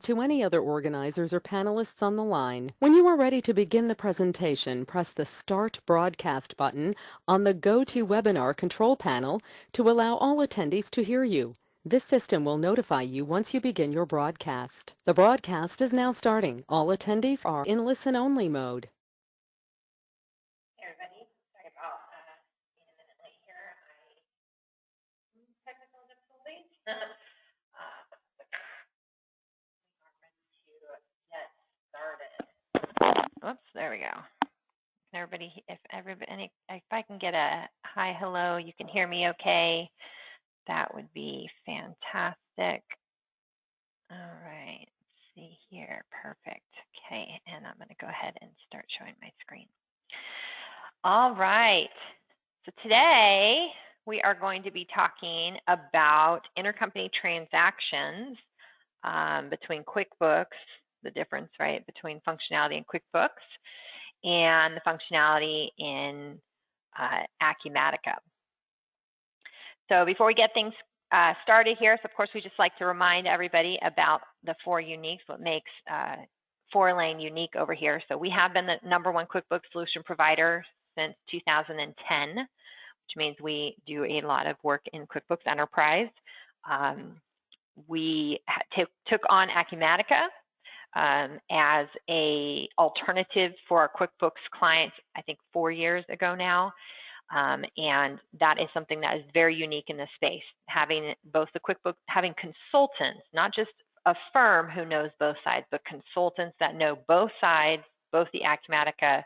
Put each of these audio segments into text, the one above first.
To any other organizers or panelists on the line. When you are ready to begin the presentation, press the Start Broadcast button on the GoToWebinar control panel to allow all attendees to hear you. This system will notify you once you begin your broadcast. The broadcast is now starting. All attendees are in listen-only mode. Hey everybody, sorry about being a minute late here. Technical difficulties. We are ready to get started. Whoops, there we go. Everybody, if I can get a hi, hello, you can hear me okay, that would be fantastic. All right, let's see here, perfect. Okay, and I'm going to go ahead and start showing my screen. All right, so today we are going to be talking about intercompany transactions between QuickBooks, the difference, right, between functionality in QuickBooks and the functionality in Acumatica. So before we get things started here, so of course we just like to remind everybody about the four uniques, what makes Fourlane unique over here. So we have been the #1 QuickBooks solution provider since 2010, which means we do a lot of work in QuickBooks Enterprise. We took on Acumatica as a alternative for our QuickBooks clients, I think 4 years ago now. And that is something that is very unique in this space, having both the QuickBooks, having consultants, not just a firm who knows both sides, but consultants that know both sides, both the Acumatica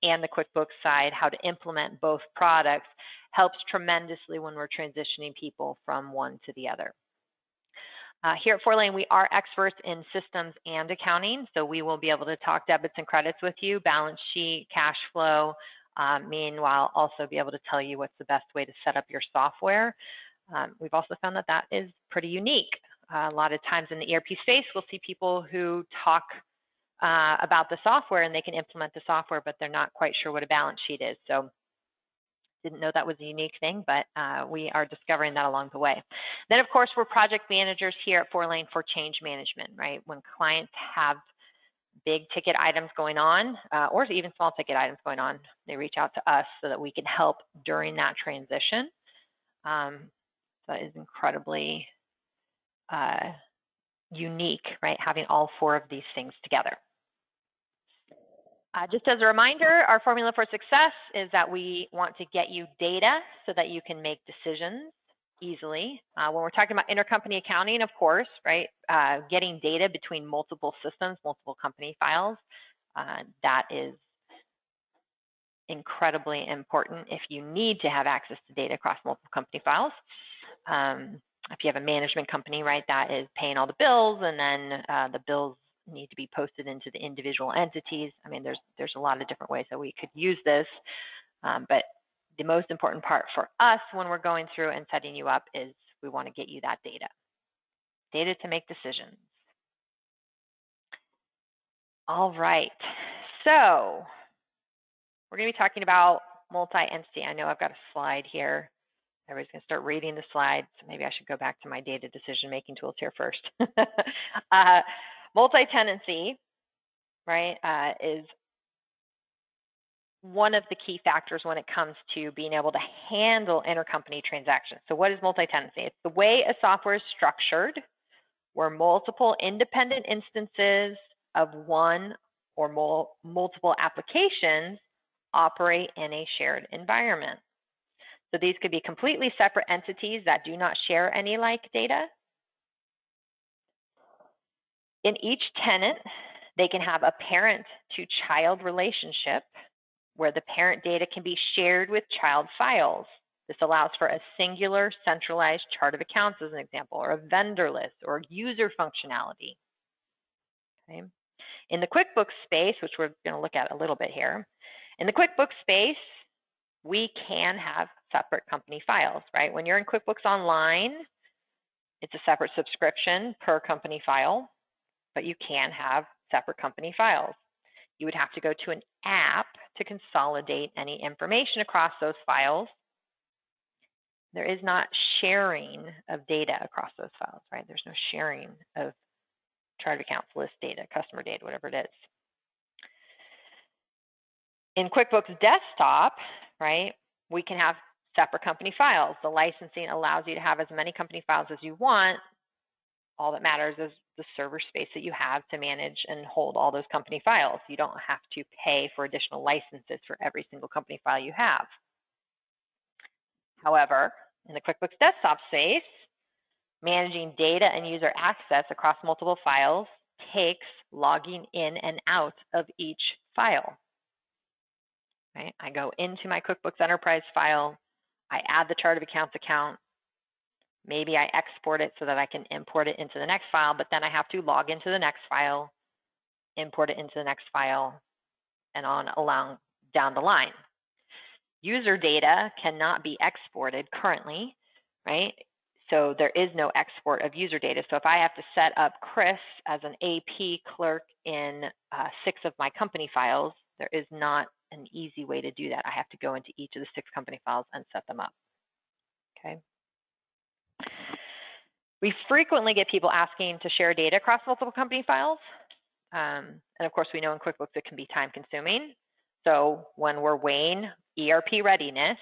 and the QuickBooks side, how to implement both products, helps tremendously when we're transitioning people from one to the other. Here at Fourlane, we are experts in systems and accounting, so we will be able to talk debits and credits with you, balance sheet, cash flow, meanwhile also be able to tell you what's the best way to set up your software. We've also found that that is pretty unique. A lot of times in the ERP space, we'll see people who talk about the software and they can implement the software, but they're not quite sure what a balance sheet is. So didn't know that was a unique thing, but we are discovering that along the way. Then, of course, we're project managers here at Fourlane for change management, right? When clients have big ticket items going on, or even small ticket items going on, they reach out to us so that we can help during that transition. That is incredibly unique, right? Having all four of these things together. Just as a reminder, our formula for success is that we want to get you data so that you can make decisions easily. When we're talking about intercompany accounting, of course, right, getting data between multiple systems, multiple company files, that is incredibly important if you need to have access to data across multiple company files. If you have a management company, right, that is paying all the bills, and then the bills need to be posted into the individual entities. I mean, there's a lot of different ways that we could use this, but the most important part for us when we're going through and setting you up is we want to get you that data to make decisions. All right, so we're going to be talking about multi-entity. I know I've got a slide here. Everybody's going to start reading the slides, so maybe I should go back to my data decision-making tools here first. Multi-tenancy, right, is one of the key factors when it comes to being able to handle intercompany transactions. So what is multi-tenancy? It's the way a software is structured where multiple independent instances of one or multiple applications operate in a shared environment. So these could be completely separate entities that do not share any like data. In each tenant, they can have a parent-to-child relationship where the parent data can be shared with child files. This allows for a singular centralized chart of accounts as an example, or a vendor list, or user functionality. Okay. In the QuickBooks space, which we're going to look at a little bit here, in the QuickBooks space, we can have separate company files, right? When you're in QuickBooks Online, it's a separate subscription per company file, but you can have separate company files. You would have to go to an app to consolidate any information across those files. There is not sharing of data across those files, right? There's no sharing of chart of accounts, list data, customer data, whatever it is. In QuickBooks Desktop, right, we can have separate company files. The licensing allows you to have as many company files as you want. All that matters is the server space that you have to manage and hold all those company files. You don't have to pay for additional licenses for every single company file you have. However, in the QuickBooks Desktop space, managing data and user access across multiple files takes logging in and out of each file. Right? I go into my QuickBooks Enterprise file, I add the chart of accounts account, maybe I export it so that I can import it into the next file, but then I have to log into the next file, import it into the next file, and on along down the line. User data cannot be exported currently, right? So there is no export of user data. So if I have to set up Chris as an AP clerk in 6 of my company files, there is not an easy way to do that. I have to go into each of the 6 company files and set them up, okay? We frequently get people asking to share data across multiple company files. And of course, we know in QuickBooks it can be time consuming. So when we're weighing ERP readiness,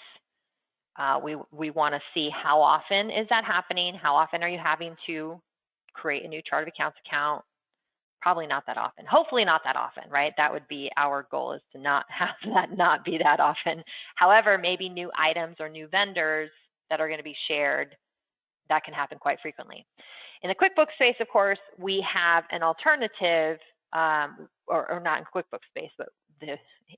we want to see how often is that happening? How often are you having to create a new chart of accounts account? Probably not that often. Hopefully not that often, right? That would be our goal, is to not have that not be that often. However, maybe new items or new vendors that are going to be shared, that can happen quite frequently. In the QuickBooks space, of course, we have an alternative, or not in QuickBooks space, but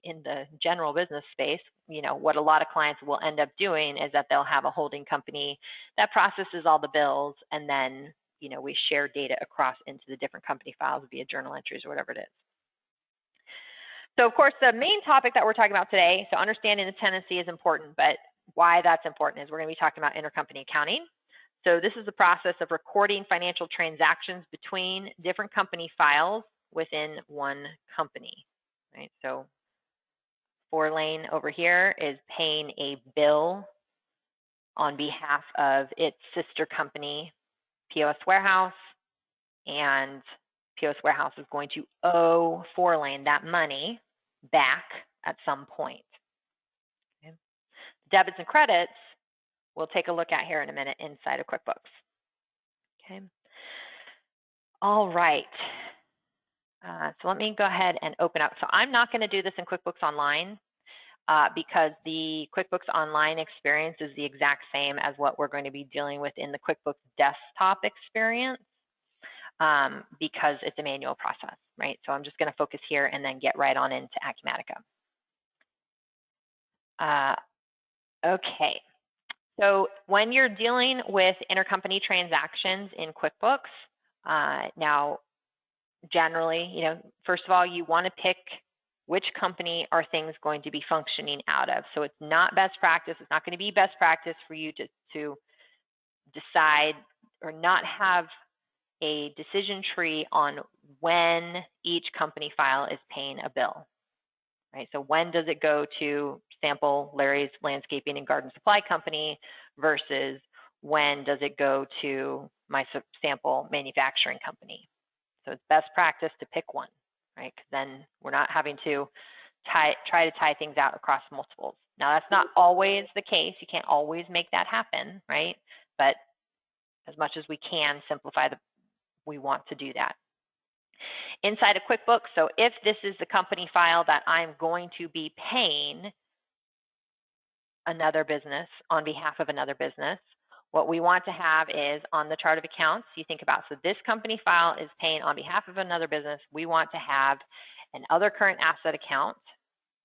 in the general business space, you know, what a lot of clients will end up doing is that they'll have a holding company that processes all the bills, and then, you know, we share data across into the different company files via journal entries or whatever it is. So of course, the main topic that we're talking about today, so understanding the tenancy is important, but why that's important is we're going to be talking about intercompany accounting. So this is the process of recording financial transactions between different company files within one company, right? So Fourlane over here is paying a bill on behalf of its sister company, POS Warehouse, and POS Warehouse is going to owe Fourlane that money back at some point. Okay. Debits and credits we'll take a look at here in a minute inside of QuickBooks. Okay. All right. So let me go ahead and open up. So I'm not going to do this in QuickBooks Online because the QuickBooks Online experience is the exact same as what we're going to be dealing with in the QuickBooks Desktop experience because it's a manual process, right? So I'm just going to focus here and then get right on into Acumatica. Okay. So when you're dealing with intercompany transactions in QuickBooks, now generally, you know, first of all, you want to pick which company are things going to be functioning out of. So it's not best practice. It's not going to be best practice for you to decide or not have a decision tree on when each company file is paying a bill, right? So when does it go to sample Larry's Landscaping and Garden Supply Company versus when does it go to my sample manufacturing company? So it's best practice to pick one, right? Because then we're not having to try to tie things out across multiples. Now, that's not always the case. You can't always make that happen, right? But as much as we can simplify, we want to do that. Inside of QuickBooks, so if this is the company file that I'm going to be paying another business on behalf of another business, what we want to have is on the chart of accounts, you think about, so this company file is paying on behalf of another business. We want to have an other current asset account,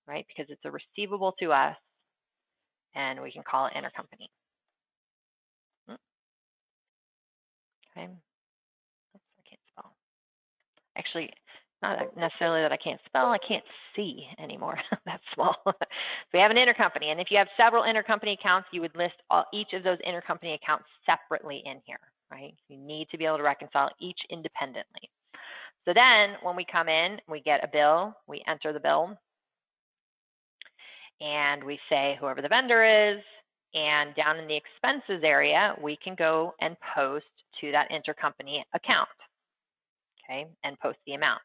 right? Because it's a receivable to us, and we can call it intercompany. Okay. Oops, I can't spell. Actually, not necessarily that I can't spell, I can't see anymore. That's small. So we have an intercompany, and if you have several intercompany accounts, you would list each of those intercompany accounts separately in here, right? You need to be able to reconcile each independently. So then when we come in, we get a bill, we enter the bill, and we say whoever the vendor is, and down in the expenses area, we can go and post to that intercompany account. okay, and post the amount.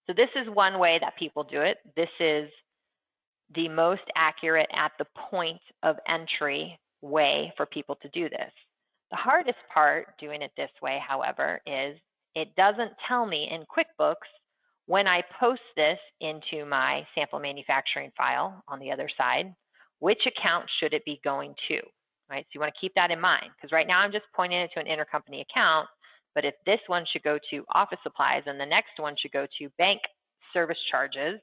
So this is one way that people do it. This is the most accurate at the point of entry way for people to do this. The hardest part doing it this way, however, is it doesn't tell me in QuickBooks when I post this into my sample manufacturing file on the other side, which account should it be going to, right? So you want to keep that in mind, because right now I'm just pointing it to an intercompany account, but if this one should go to office supplies and the next one should go to bank service charges,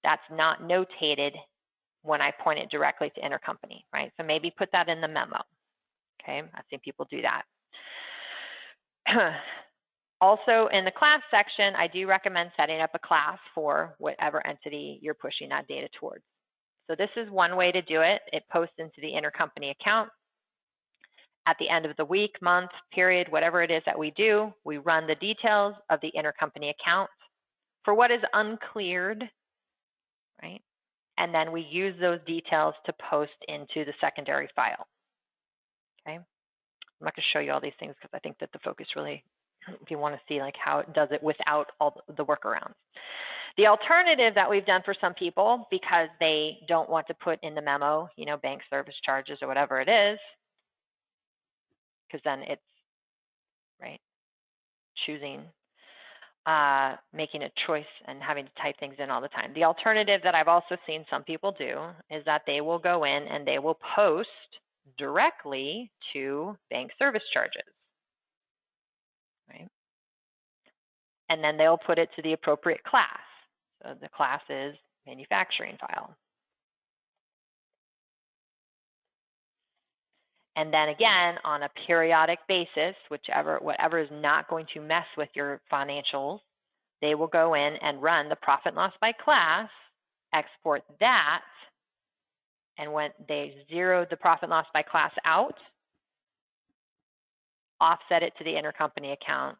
that's not notated when I point it directly to intercompany, right? So maybe put that in the memo, okay? I've seen people do that. Also, in the class section, I do recommend setting up a class for whatever entity you're pushing that data towards. So this is one way to do it. It posts into the intercompany account. At the end of the week, month, period, whatever it is that we do, we run the details of the intercompany account for what is uncleared, right? And then we use those details to post into the secondary file, okay? I'm not going to show you all these things because I think that the focus really, if you want to see like how it does it without all the workarounds. The alternative that we've done for some people, because they don't want to put in the memo, you know, bank service charges or whatever it is, because then it's, right, choosing, making a choice and having to type things in all the time. The alternative that I've also seen some people do is that they will go in and they will post directly to bank service charges, right? And then they'll put it to the appropriate class. So the class is manufacturing file. And then again, on a periodic basis, whatever is not going to mess with your financials, they will go in and run the profit and loss by class, export that, and when they zero the profit and loss by class out, offset it to the intercompany account,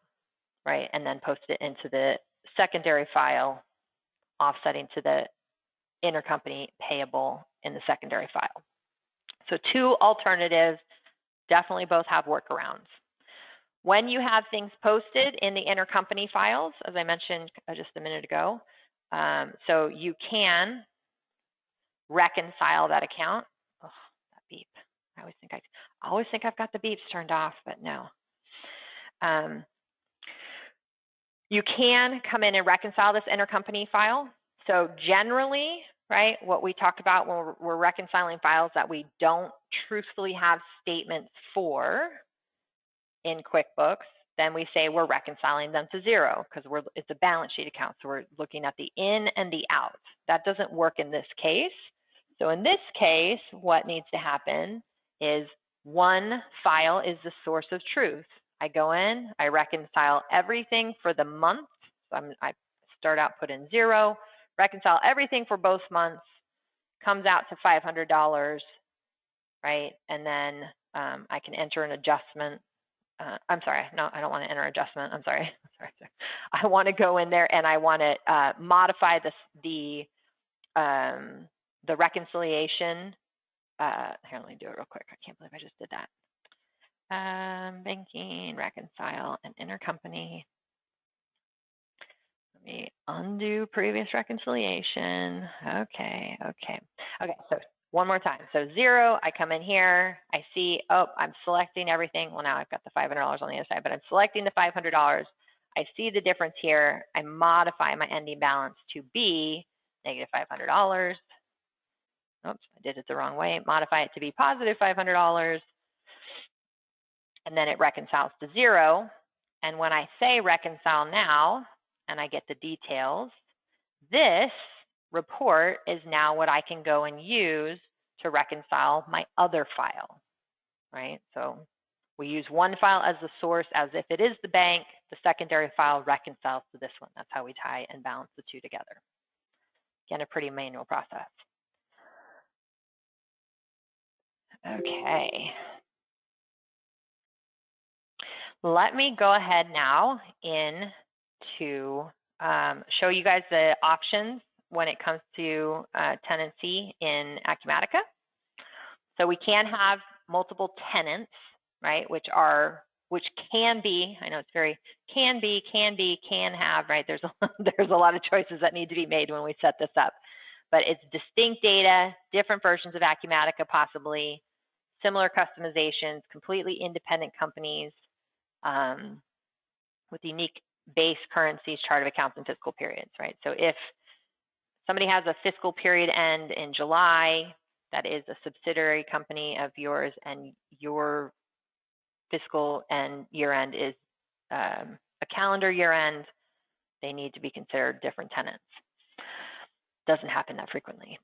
right, and then post it into the secondary file, offsetting to the intercompany payable in the secondary file. So two alternatives, definitely both have workarounds. When you have things posted in the intercompany files, as I mentioned just a minute ago, so you can reconcile that account. Oh, that beep. I always think I've got the beeps turned off, but no. You can come in and reconcile this intercompany file. So generally, right, what we talked about when we're reconciling files that we don't truthfully have statements for in QuickBooks, then we say we're reconciling them to zero because it's a balance sheet account. So we're looking at the in and the out. That doesn't work in this case. So in this case, what needs to happen is one file is the source of truth. I go in, I reconcile everything for the month. So I start out, put in zero, reconcile everything for both months, comes out to $500, right? And then I can enter an adjustment. I'm sorry, no, I don't want to enter adjustment. I'm sorry. I want to go in there and I want to modify the reconciliation. Here, let me do it real quick. I can't believe I just did that. Banking, reconcile, and intercompany. Let me undo previous reconciliation. Okay. So one more time. So zero, I come in here, I see, oh, I'm selecting everything. Well, now I've got the $500 on the other side, but I'm selecting the $500. I see the difference here. I modify my ending balance to be negative $500. Oops, I did it the wrong way. Modify it to be positive $500. And then it reconciles to zero. And when I say reconcile now, and I get the details, this report is now what I can go and use to reconcile my other file, right? So we use one file as the source as if it is the bank. The secondary file reconciles to this one. That's how we tie and balance the two together. Again, a pretty manual process. Okay. Let me go ahead now to show you guys the options when it comes to tenancy in Acumatica. So we can have multiple tenants, right, which are which can be, I know it's very, can be, can have, right? There's a lot of choices that need to be made when we set this up. But it's distinct data, different versions of Acumatica possibly, similar customizations, completely independent companies with unique base currencies, chart of accounts, and fiscal periods, right? So if somebody has a fiscal period end in July, that is a subsidiary company of yours, and your fiscal and year end is a calendar year end, they need to be considered different tenants. Doesn't happen that frequently.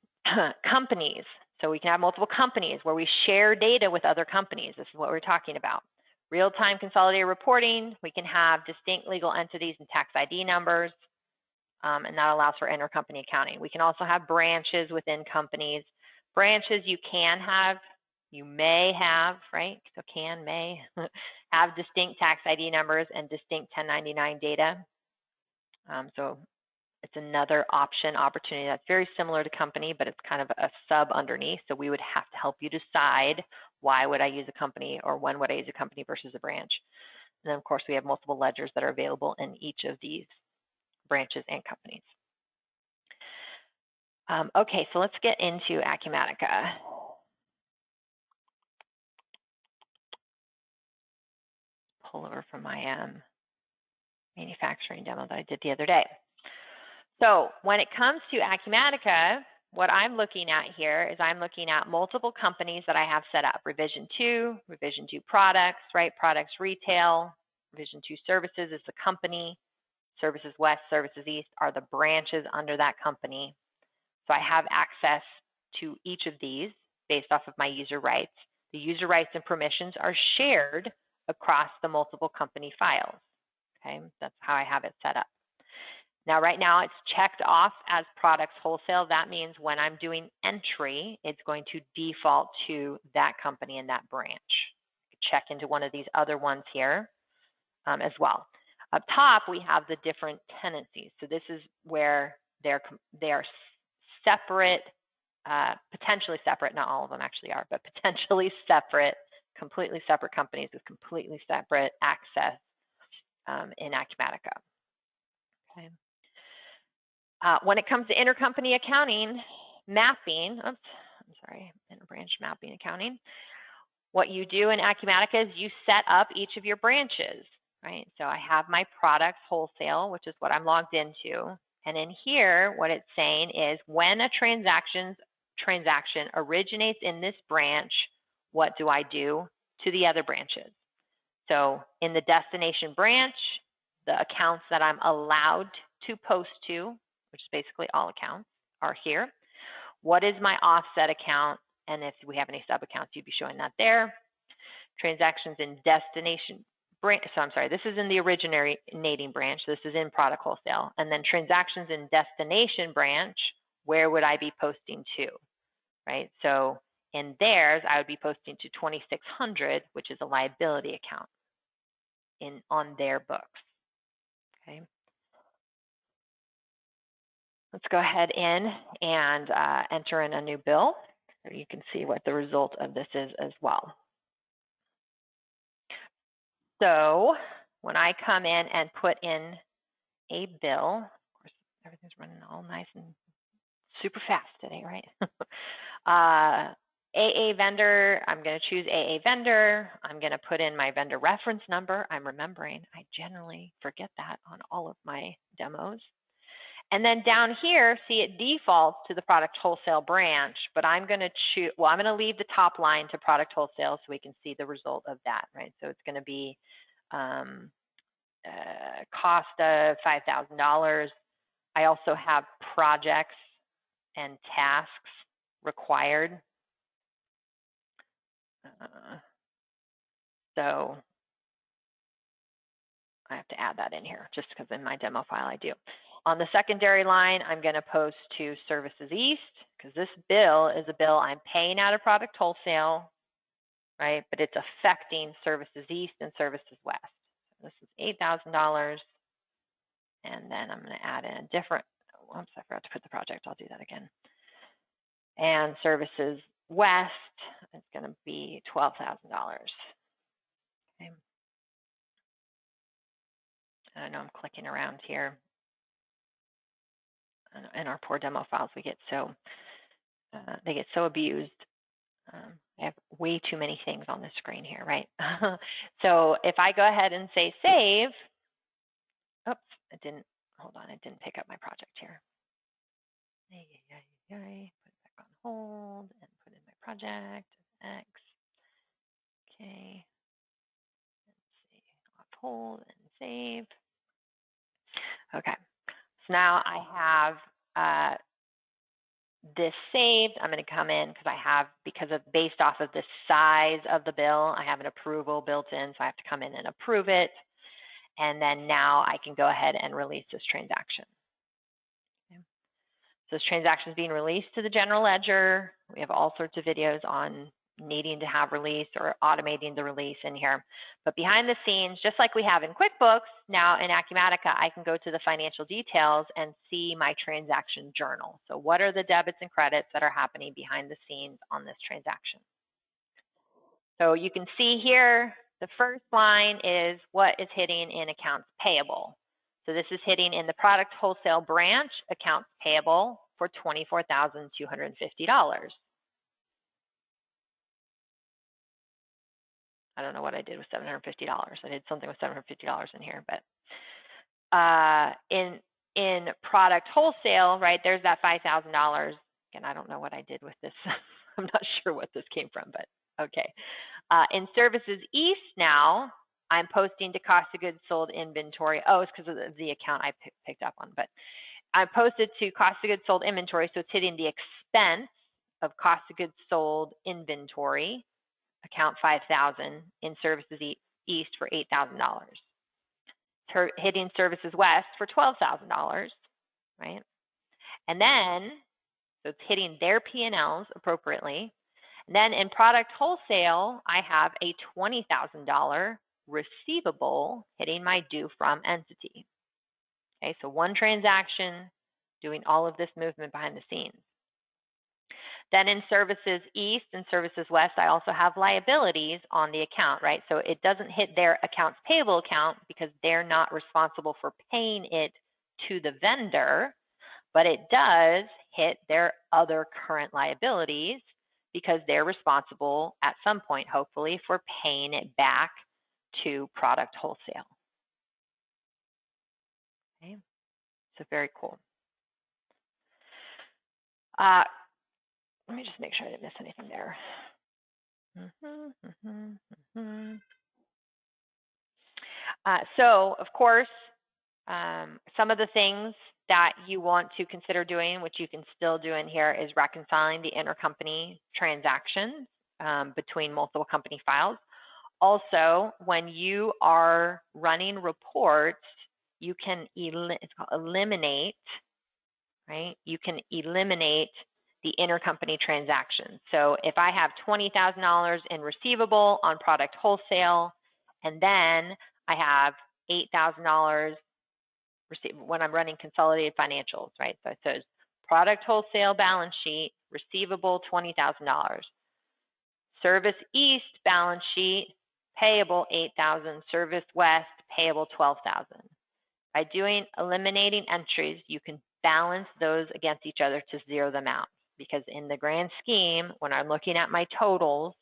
Companies. So we can have multiple companies where we share data with other companies. This is what we're talking about. Real-time consolidated reporting. We can have distinct legal entities and tax ID numbers, and that allows for intercompany accounting. We can also have branches within companies. Branches you can have, you may have, right? So can, may, have distinct tax ID numbers and distinct 1099 data. So it's another opportunity that's very similar to company, but it's kind of a sub underneath. So we would have to help you decide, why would I use a company, or when would I use a company versus a branch? And then of course we have multiple ledgers that are available in each of these branches and companies. Okay, so let's get into Acumatica. Pull over from my manufacturing demo that I did the other day. So when it comes to Acumatica, what I'm looking at here is I'm looking at multiple companies that I have set up. Revision 2 products, right? Products retail. Revision 2 services is the company. Services West, Services East are the branches under that company. So I have access to each of these based off of my user rights. The user rights and permissions are shared across the multiple company files. Okay, that's how I have it set up. Now, right now it's checked off as products wholesale. That means when I'm doing entry, it's going to default to that company and that branch. Check into one of these other ones here as well. Up top, we have the different tenancies. So this is where they are separate, potentially separate, not all of them actually are, but potentially separate, completely separate companies with completely separate access in Acumatica. Okay. When it comes to intercompany accounting, mapping, interbranch mapping accounting, what you do in Acumatica is you set up each of your branches, right? So I have my products wholesale, which is what I'm logged into. And in here, what it's saying is when a transaction originates in this branch, what do I do to the other branches? So in the destination branch, the accounts that I'm allowed to post to, which is basically all accounts, are here. What is my offset account? And if we have any sub accounts, you'd be showing that there. Transactions in destination branch, so I'm sorry, this is in the originating branch. This is in product wholesale. And then transactions in destination branch, where would I be posting to, right? So in theirs, I would be posting to 2600, which is a liability account on their books, okay? Let's go ahead in and enter in a new bill so you can see what the result of this is as well. So when I come in and put in a bill, of course, everything's running all nice and super fast today, right? AA vendor, I'm going to choose AA vendor. I'm going to put in my vendor reference number. I'm remembering, I generally forget that on all of my demos. And then down here, see it defaults to the product wholesale branch, but I'm going to choose, well, I'm going to leave the top line to product wholesale so we can see the result of that, right? So it's going to be cost of $5,000. I also have projects and tasks required. So I have to add that in here just because in my demo file I do. On the secondary line, I'm going to post to Services East because this bill is a bill I'm paying out of product wholesale, right? But it's affecting Services East and Services West. This is $8,000. And then I'm going to add in a different, oops, I forgot to put the project. I'll do that again. And Services West, it's going to be $12,000. Okay. I know I'm clicking around here. In our poor demo files, we get so they get so abused. I have way too many things on the screen here, right? So if I go ahead and say save, oops, it didn't. Hold on, it didn't pick up my project here. Put it back on hold and put in my project X. Okay, let's see, off hold and save. Okay, so now I have this saved. I'm going to come in because I have, based off of the size of the bill, I have an approval built in, so I have to come in and approve it. And then now I can go ahead and release this transaction. Okay. So this transaction is being released to the general ledger. We have all sorts of videos on needing to have release or automating the release in here. But behind the scenes, just like we have in QuickBooks, now in Acumatica, I can go to the financial details and see my transaction journal. So what are the debits and credits that are happening behind the scenes on this transaction? So you can see here, the first line is what is hitting in accounts payable. So this is hitting in the product wholesale branch accounts payable for $24,250. I don't know what I did with $750. I did something with $750 in here, but in product wholesale, right, there's that $5,000. Again, I don't know what I did with this. I'm not sure what this came from, but okay. In services east now, I'm posting to cost of goods sold inventory. Oh, it's because of the account I picked up on, but I posted to cost of goods sold inventory, so it's hitting the expense of cost of goods sold inventory, account 5,000 in services east for $8,000. Hitting services west for $12,000, right? And then, so it's hitting their P&Ls appropriately. And then in product wholesale, I have a $20,000 receivable hitting my due from entity. Okay, so one transaction doing all of this movement behind the scenes. Then in services east and services west, I also have liabilities on the account, right? So it doesn't hit their accounts payable account because they're not responsible for paying it to the vendor, but it does hit their other current liabilities because they're responsible at some point, hopefully, for paying it back to product wholesale. Okay, so very cool. Let me just make sure I didn't miss anything there. So, of course, some of the things that you want to consider doing, which you can still do in here, is reconciling the intercompany transactions between multiple company files. Also, when you are running reports, you can eliminate, right? You can eliminate the intercompany transactions. So if I have $20,000 in receivable on product wholesale, and then I have $8,000 when I'm running consolidated financials, right? So it says product wholesale balance sheet, receivable $20,000. Service east balance sheet, payable $8,000. Service west, payable $12,000. By eliminating entries, you can balance those against each other to zero them out. Because in the grand scheme, when I'm looking at my totals,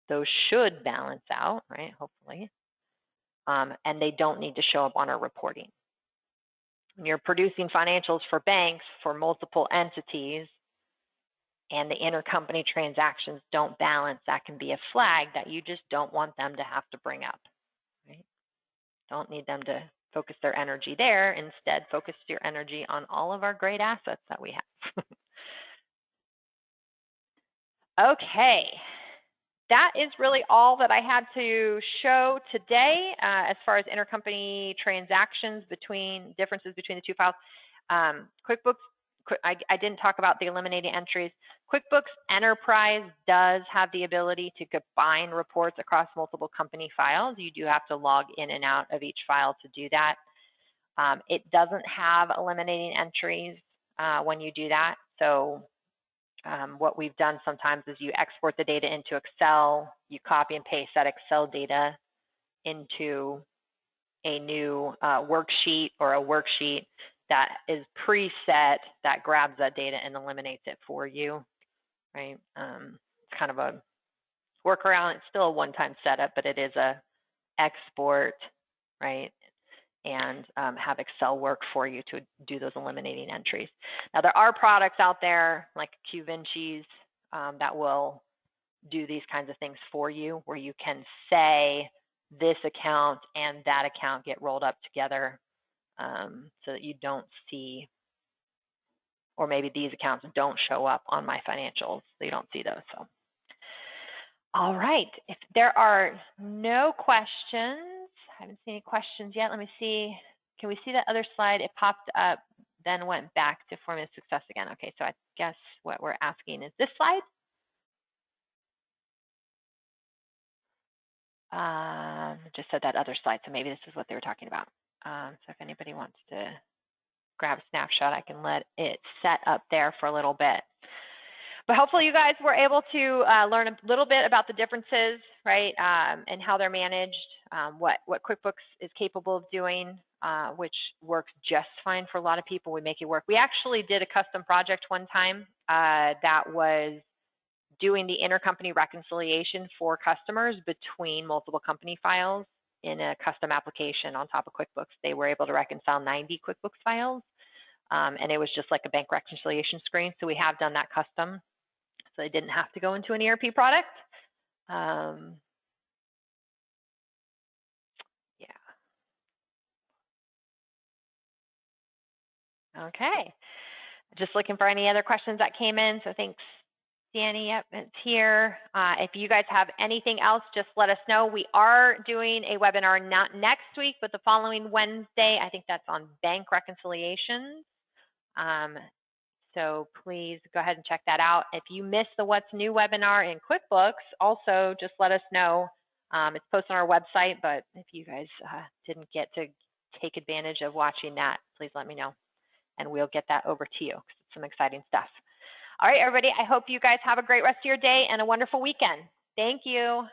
those should balance out, right? Hopefully. And they don't need to show up on our reporting. When you're producing financials for banks for multiple entities and the intercompany transactions don't balance, that can be a flag that you just don't want them to have to bring up, right? Don't need them to focus their energy there. Instead, focus your energy on all of our great assets that we have. Okay, that is really all that I had to show today as far as intercompany transactions differences between the two files. QuickBooks, I didn't talk about the eliminating entries. QuickBooks Enterprise does have the ability to combine reports across multiple company files. You do have to log in and out of each file to do that. It doesn't have eliminating entries when you do that. So what we've done sometimes is you export the data into Excel, you copy and paste that Excel data into a new worksheet or a worksheet that is preset that grabs that data and eliminates it for you, right? It's kind of a workaround. It's still a one-time setup, but it is a export, right? And have Excel work for you to do those eliminating entries. Now, there are products out there like QVinci's that will do these kinds of things for you, where you can say this account and that account get rolled up together so that you don't see, or maybe these accounts don't show up on my financials, so you don't see those. So, all right, if there are no questions, I haven't seen any questions yet. Let me see. Can we see that other slide? It popped up, then went back to Formula Success again. Okay, so I guess what we're asking is this slide. Just said that other slide, so maybe this is what they were talking about. So if anybody wants to grab a snapshot, I can let it set up there for a little bit. But hopefully you guys were able to learn a little bit about the differences, right, and how they're managed, what QuickBooks is capable of doing, which works just fine for a lot of people. We make it work. We actually did a custom project one time that was doing the intercompany reconciliation for customers between multiple company files in a custom application on top of QuickBooks. They were able to reconcile 90 QuickBooks files, and it was just like a bank reconciliation screen. So we have done that custom, so they didn't have to go into an ERP product. Yeah. Okay. Just looking for any other questions that came in. So thanks, Danny. Yep, it's here. If you guys have anything else, just let us know. We are doing a webinar not next week, but the following Wednesday. I think that's on bank reconciliations. So please go ahead and check that out. If you missed the What's New webinar in QuickBooks, also just let us know. It's posted on our website, but if you guys didn't get to take advantage of watching that, please let me know, and we'll get that over to you because it's some exciting stuff. All right, everybody, I hope you guys have a great rest of your day and a wonderful weekend. Thank you.